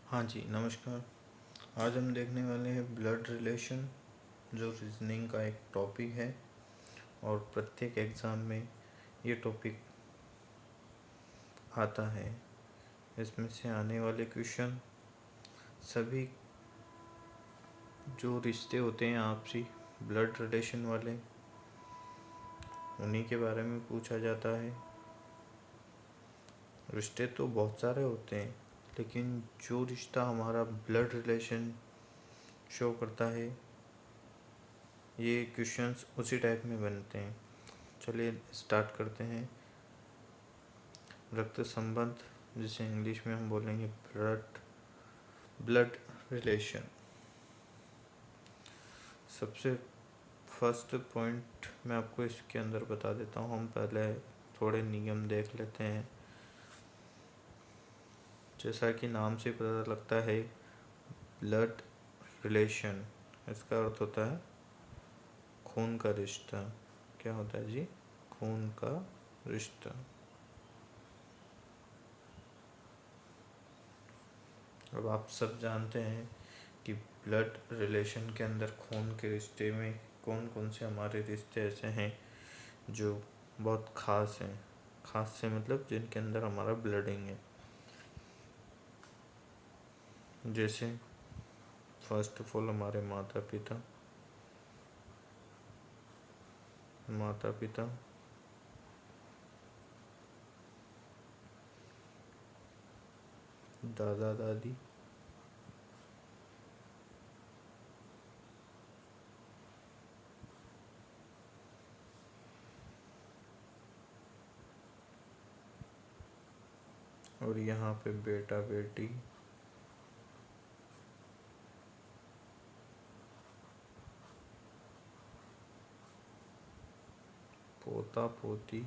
हाँ जी, नमस्कार। आज हम देखने वाले हैं ब्लड रिलेशन, जो रीजनिंग का एक टॉपिक है और प्रत्येक एग्ज़ाम में ये टॉपिक आता है। इसमें से आने वाले क्वेश्चन सभी जो रिश्ते होते हैं आपसी ब्लड रिलेशन वाले, उन्हीं के बारे में पूछा जाता है। रिश्ते तो बहुत सारे होते हैं, लेकिन जो रिश्ता हमारा ब्लड रिलेशन शो करता है, ये क्वेश्चंस उसी टाइप में बनते हैं। चलिए स्टार्ट करते हैं। रक्त संबंध, जिसे इंग्लिश में हम बोलेंगे ब्लड रिलेशन। सबसे फर्स्ट पॉइंट मैं आपको इसके अंदर बता देता हूँ। हम पहले थोड़े नियम देख लेते हैं। जैसा कि नाम से पता लगता है, ब्लड रिलेशन, इसका अर्थ होता है खून का रिश्ता। क्या होता है जी? खून का रिश्ता। अब आप सब जानते हैं कि ब्लड रिलेशन के अंदर खून के रिश्ते में कौन कौन से हमारे रिश्ते ऐसे हैं जो बहुत ख़ास हैं। ख़ास से मतलब जिनके अंदर हमारा ब्लडिंग है। जैसे फर्स्ट ऑफ ऑल हमारे माता पिता, दादा दादी, और यहाँ पे बेटा बेटी, पोता पोती,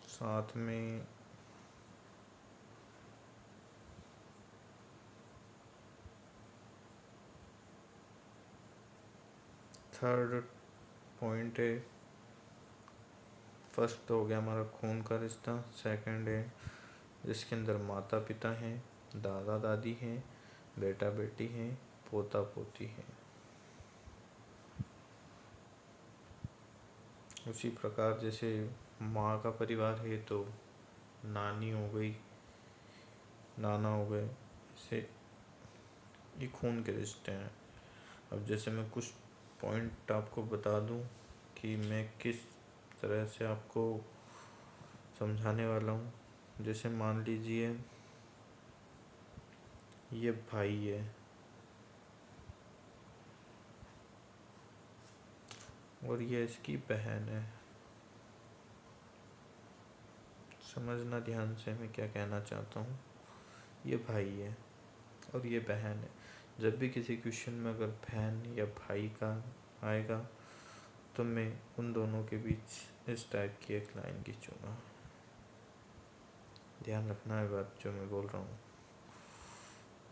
साथ में थर्ड पॉइंट है। फर्स्ट हो गया हमारा खून का रिश्ता। सेकंड है जिसके अंदर माता पिता हैं, दादा दादी हैं, बेटा बेटी हैं, पोता पोती हैं। उसी प्रकार जैसे माँ का परिवार है तो नानी हो गई, नाना हो गए, इसे ये खून के रिश्ते हैं। अब जैसे मैं कुछ पॉइंट आपको बता दूं कि मैं किस तरह से आपको समझाने वाला हूँ। जैसे मान लीजिए ये भाई है और ये इसकी बहन है। समझना ध्यान से मैं क्या कहना चाहता हूँ। ये भाई है और ये बहन है। जब भी किसी क्वेश्चन में अगर बहन या भाई का आएगा तो मैं उन दोनों के बीच इस टाइप की एक लाइन खींचूंगा। ध्यान रखना है बात जो मैं बोल रहा हूँ।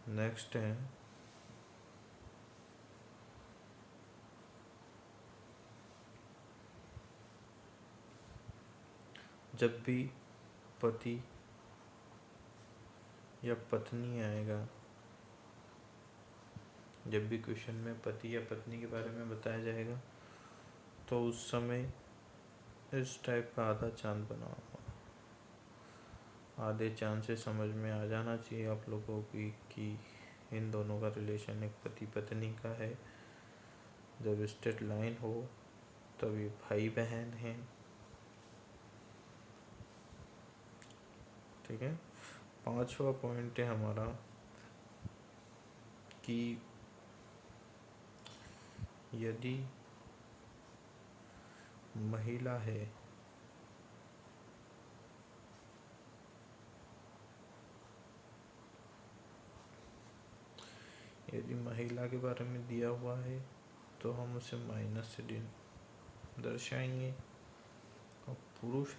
नेक्स्ट है जब भी पति या पत्नी आएगा, जब भी क्वेश्चन में पति या पत्नी के बारे में बताया जाएगा तो उस समय इस टाइप का आधा चांद बना हुआ। आधे चांद से समझ में आ जाना चाहिए आप लोगों की कि इन दोनों का रिलेशन एक पति पत्नी का है। जब स्ट्रेट लाइन हो तब ये भाई बहन हैं। ठीक है। पांचवा पॉइंट है हमारा कि यदि महिला है यदि महिला के बारे में दिया हुआ है तो हम उसे माइनस से दर्शाएंगे। और पुरुष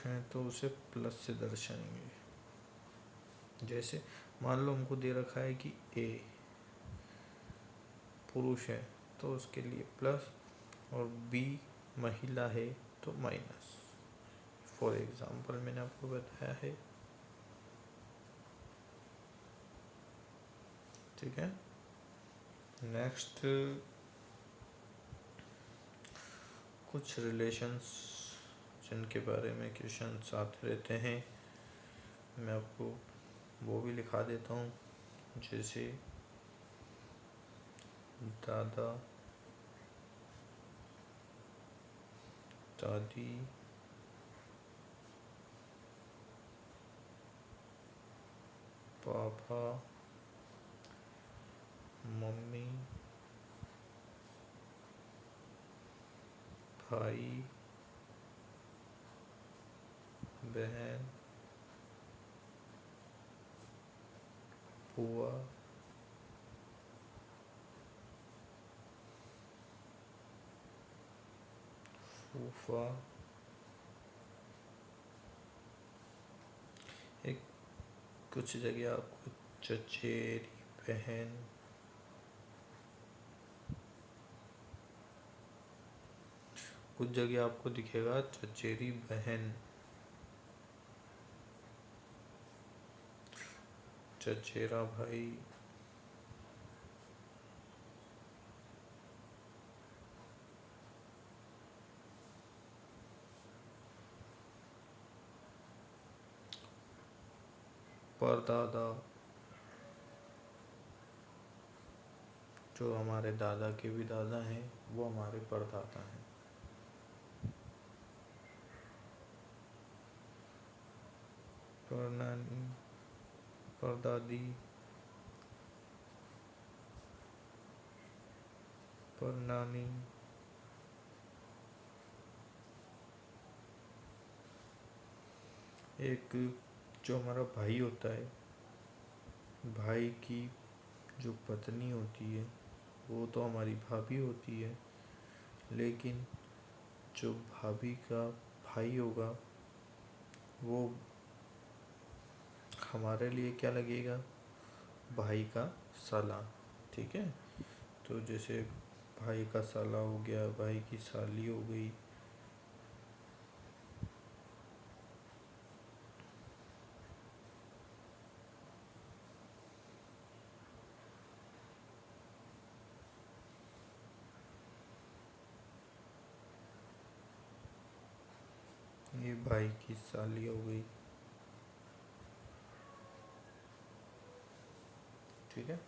हैं तो उसे प्लस से दर्शाएंगे। जैसे मान लो हमको दे रखा है कि ए, पुरुष है तो उसके लिए प्लस, और बी महिला है तो माइनस। फॉर एग्जाम्पल मैंने आपको बताया है। ठीक है। नेक्स्ट, कुछ रिलेशंस जिनके बारे में क्वेश्चंस आते रहते हैं, मैं आपको वो भी लिखा देता हूँ। जैसे दादा दादी, पापा मम्मी, भाई बहन, बुआ, फूफा, एक कुछ जगह आपको चचेरी बहन, कुछ जगह आपको दिखेगा चचेरी बहन, चचेरा भाई, परदादा, जो हमारे दादा के भी दादा हैं वो हमारे परदादा हैं। परनानी, परदादी, परनानी, एक जो हमारा भाई होता है, भाई की जो पत्नी होती है वो तो हमारी भाभी होती है, लेकिन जो भाभी का भाई होगा वो हमारे लिए क्या लगेगा, भाई का साला। ठीक है। तो जैसे भाई का साला हो गया, भाई की साली हो गई। ये भाई की साली हो गई। ठीक है।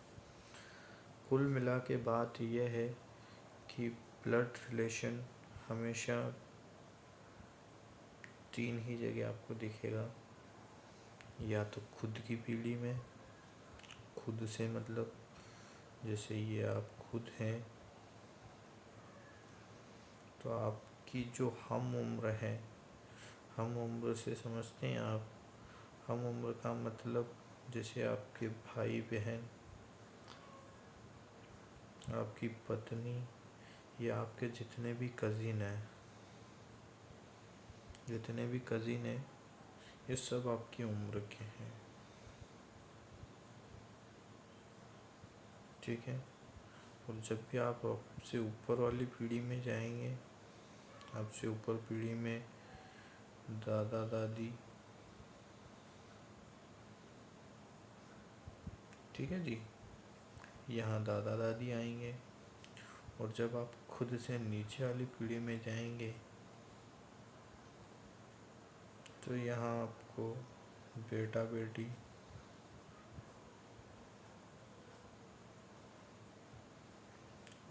कुल मिला के बात यह है कि ब्लड रिलेशन हमेशा तीन ही जगह आपको दिखेगा, या तो खुद की पीढ़ी में, खुद से मतलब जैसे ये आप खुद हैं तो आपकी जो हम उम्र है, हम उम्र से समझते हैं आप, हम उम्र का मतलब जैसे आपके भाई बहन, आपकी पत्नी, या आपके जितने भी कज़िन हैं, जितने भी कज़िन हैं ये सब आपकी उम्र के हैं। ठीक है। और जब भी आप आपसे ऊपर वाली पीढ़ी में जाएंगे, आपसे ऊपर पीढ़ी में दादा दादी, ठीक है जी, यहाँ दादा दादी आएंगे। और जब आप खुद से नीचे वाली पीढ़ी में जाएंगे तो यहाँ आपको बेटा बेटी,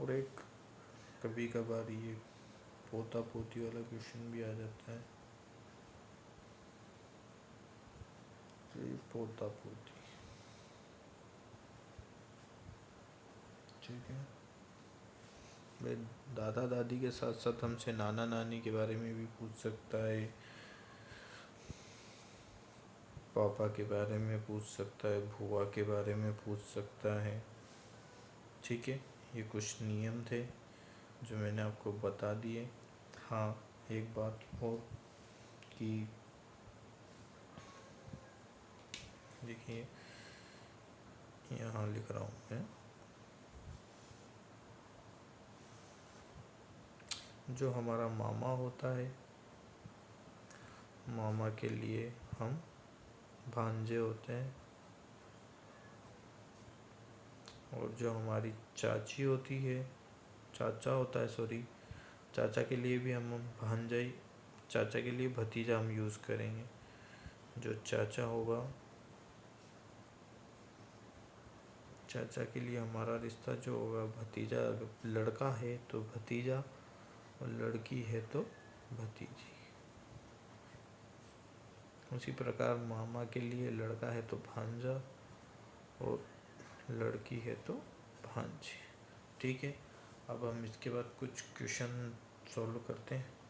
और एक कभी कभार ये पोता पोती वाला क्वेश्चन भी आ जाता है, तो ये पोता पोती। ठीक है। भाई दादा दादी के साथ साथ हमसे नाना नानी के बारे में भी पूछ सकता है, पापा के बारे में पूछ सकता है, बुआ के बारे में पूछ सकता है। ठीक है। ये कुछ नियम थे जो मैंने आपको बता दिए। हाँ, एक बात और कि देखिए यहाँ लिख रहा हूँ मैं, जो हमारा मामा होता है, मामा के लिए हम भांजे होते हैं। और जो हमारी चाची होती है, चाचा होता है, सॉरी, चाचा के लिए भी हम भांजा ही, चाचा के लिए भतीजा हम यूज़ करेंगे। जो चाचा होगा, चाचा के लिए हमारा रिश्ता जो होगा भतीजा, लड़का है तो भतीजा और लड़की है तो भतीजी। उसी प्रकार मामा के लिए लड़का है तो भांजा और लड़की है तो भांजी। ठीक है, अब हम इसके बाद कुछ क्वेश्चन सॉल्व करते हैं।